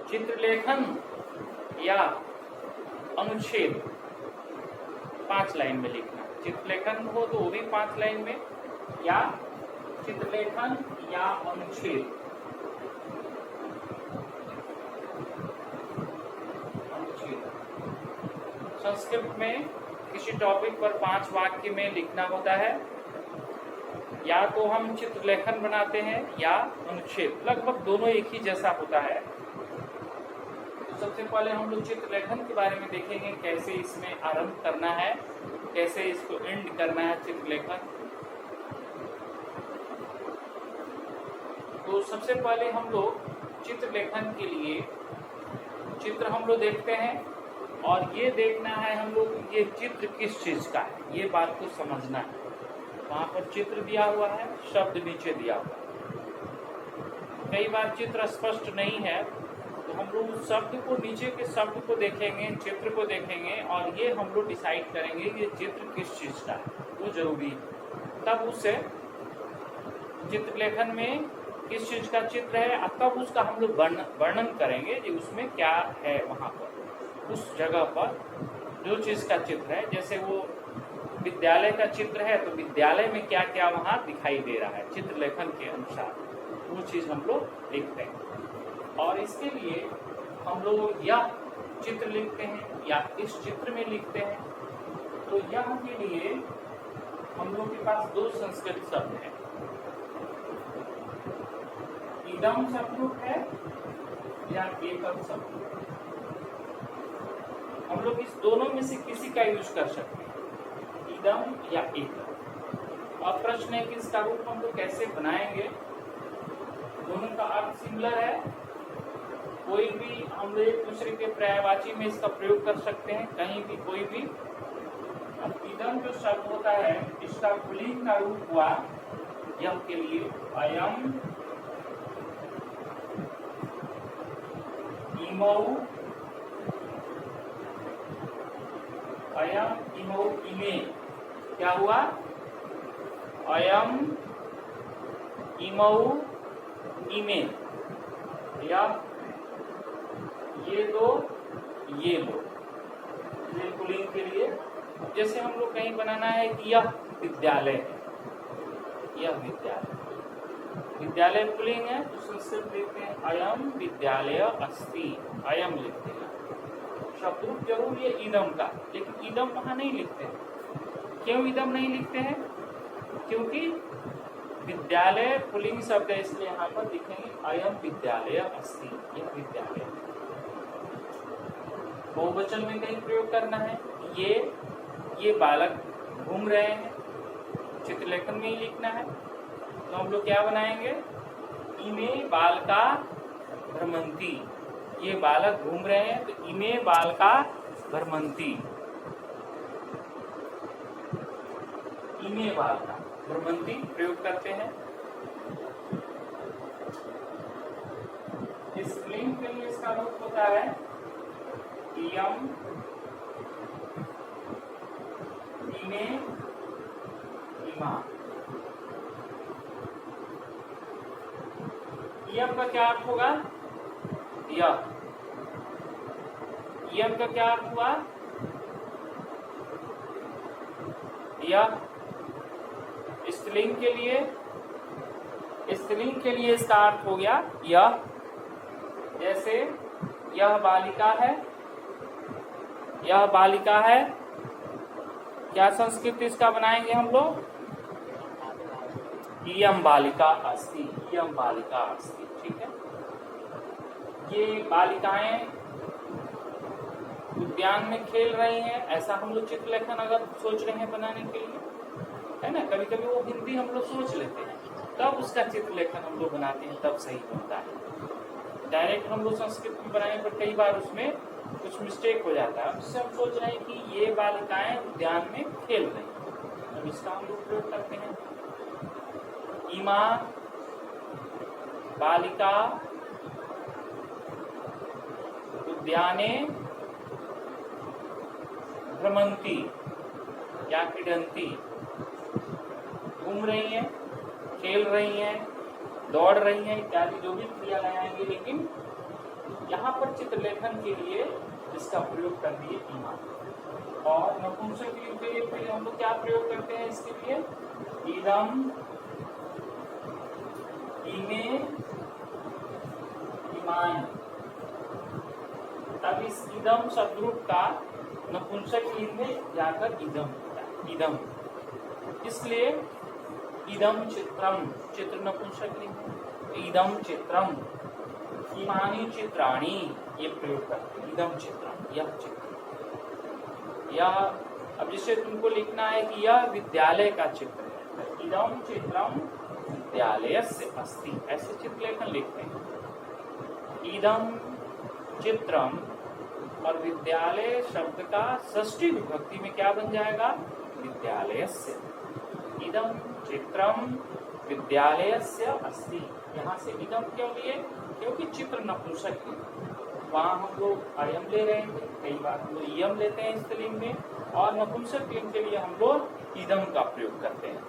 चित्रलेखन या अनुच्छेद 5 लाइन में लिखना। चित्रलेखन हो तो वो भी 5 लाइन में, या चित्रलेखन या अनुच्छेद। संस्कृत में किसी टॉपिक पर 5 वाक्य में लिखना होता है। या तो हम चित्रलेखन बनाते हैं या अनुच्छेद, लगभग दोनों एक ही जैसा होता है। तो सबसे पहले हम लोग चित्रलेखन के बारे में देखेंगे, कैसे इसमें आरंभ करना है, कैसे इसको एंड करना है चित्रलेखन। तो सबसे पहले हम लोग चित्रलेखन के लिए चित्र हम लोग देखते हैं, और ये देखना है हम लोग ये चित्र किस चीज का है, ये बात को समझना है। वहां पर चित्र दिया हुआ है, शब्द नीचे दिया हुआ है। कई बार चित्र स्पष्ट नहीं है तो हम लोग उस शब्द को, नीचे के शब्द को देखेंगे, चित्र को देखेंगे, और ये हम लोग डिसाइड करेंगे कि ये चित्र किस चीज का है, वो जरूरी है। तब उससे चित्रलेखन में किस चीज का चित्र है, अब तब उसका हम लोग वर्णन करेंगे कि उसमें क्या है, वहां पर उस जगह पर जो चीज का चित्र है। जैसे वो विद्यालय का चित्र है तो विद्यालय में क्या क्या वहां दिखाई दे रहा है चित्रलेखन के अनुसार, वो चीज हम लोग लिखते हैं। और इसके लिए हम लोग यह चित्र लिखते हैं या इस चित्र में लिखते हैं। तो यह के लिए हम लोग के पास 2 संस्कृत शब्द हैं, इदम शब्द है या एकम शब्द। हम लोग इस दोनों में से किसी का यूज कर सकते हैं, इदम या एकम। अब प्रश्न है कि इसका रूप हम लोग कैसे बनाएंगे। दोनों का अर्थ सिमिलर है, कोई भी हम लोग एक दूसरे के पर्यायवाची में इसका प्रयोग कर सकते हैं, कहीं भी कोई भी। अब इदम जो शब्द होता है, इसका पुल्लिंग का रूप हुआ यम के लिए अयम, इमौ, अयम, इमौ, इमे। क्या हुआ? अयम, इमौ, इमे। या ये दो, ये दो, ये पुल्लिंग के लिए। जैसे हम लोग कहीं बनाना है कि यह विद्यालय है, यह विद्यालय, विद्यालय पुल्लिंग है तो संस्कृत लिखते हैं अयम विद्यालय अस्ति, अयम लिखते हैं। शब्द रूप जरूर ये इदम का, लेकिन इदम वहां नहीं लिखते हैं। क्यों इदम नहीं लिखते हैं? क्योंकि विद्यालय पुल्लिंग शब्द है, इसलिए यहाँ पर लिखेंगे अयम विद्यालय अस्ति, यह विद्यालय। बहुवचन में कहीं प्रयोग करना है, ये बालक घूम रहे हैं, चित्रलेखन में ही लिखना है। तो हम लोग क्या बनाएंगे? इमे बालका भ्रमंती, ये बालक घूम रहे हैं तो इमे बालका भ्रमंती, इमे बालका भ्रमंती प्रयोग करते हैं। स्त्रीलिंग के लिए इसका रूप होता है इयम, इमे, इमा। इयम का क्या अर्थ होगा? यह। इयम का क्या अर्थ हुआ? यह। स्त्रीलिंग के लिए, स्त्रीलिंग के लिए इसका अर्थ हो गया यह। जैसे यह बालिका है, यह बालिका है, क्या संस्कृत इसका बनाएंगे हम लोग? इयम बालिका अस्ति, इयम बालिका अस्ति। ठीक है, ये बालिकाएं उद्यान में खेल रही हैं, ऐसा हम लोग चित्रलेखन अगर सोच रहे हैं बनाने के लिए, है ना। कभी कभी वो हिंदी हम लोग सोच लेते हैं, तब उसका चित्रलेखन हम लोग बनाते हैं, तब सही बनता है। डायरेक्ट हम लोग संस्कृत में बनाने पर कई बार उसमें कुछ मिस्टेक हो जाता है। जिससे हम सोच रहे हैं कि ये बालिकाएं उद्यान में खेल रही हैं, अब इसका हम लोग प्रयोग करते हैं। इमा बालिका उद्याने भ्रमंती या क्रीडंती, घूम रही हैं, खेल रही हैं, दौड़ रही हैं इत्यादि जो भी क्रिया लगाएंगे, लेकिन यहाँ पर चित्रलेखन के लिए इसका प्रयोग कर दिए ईमान। और नपुंसकलिंग के लिए फिर हम लोग क्या प्रयोग करते हैं इसके लिए? इदम, इमे, इमान। तब इस इदम शब्दरूप का नपुंसकलिंग में जाकर इदम होता है, इदम। इसलिए इदम चित्रम, चित्र नपुंसकलिंग, इदम चित्रम, इमानी चित्राणी, ये प्रयोग करते हैं। इदम चित्रम, यह चित्र, यह। अब जिसे तुमको लिखना है कि यह विद्यालय का चित्र है, इदम चित्रम विद्यालयस्य अस्ति, ऐसे चित्रलेखन लिखते हैं। इदम चित्रम और विद्यालय शब्द का षष्ठी विभक्ति में क्या बन जाएगा? विद्यालयस्य। इदम चित्रम विद्यालयस्य अस्ति। यहाँ से इदम क्यों लिए? क्योंकि चित्र नपुंसक है, वहाँ हम लोग अयम ले रहे थे, कई बार हम लोग इयम लेते हैं स्त्रीलिंग में, और नपुंसक लिंग के लिए हम लोग इदम का प्रयोग करते हैं।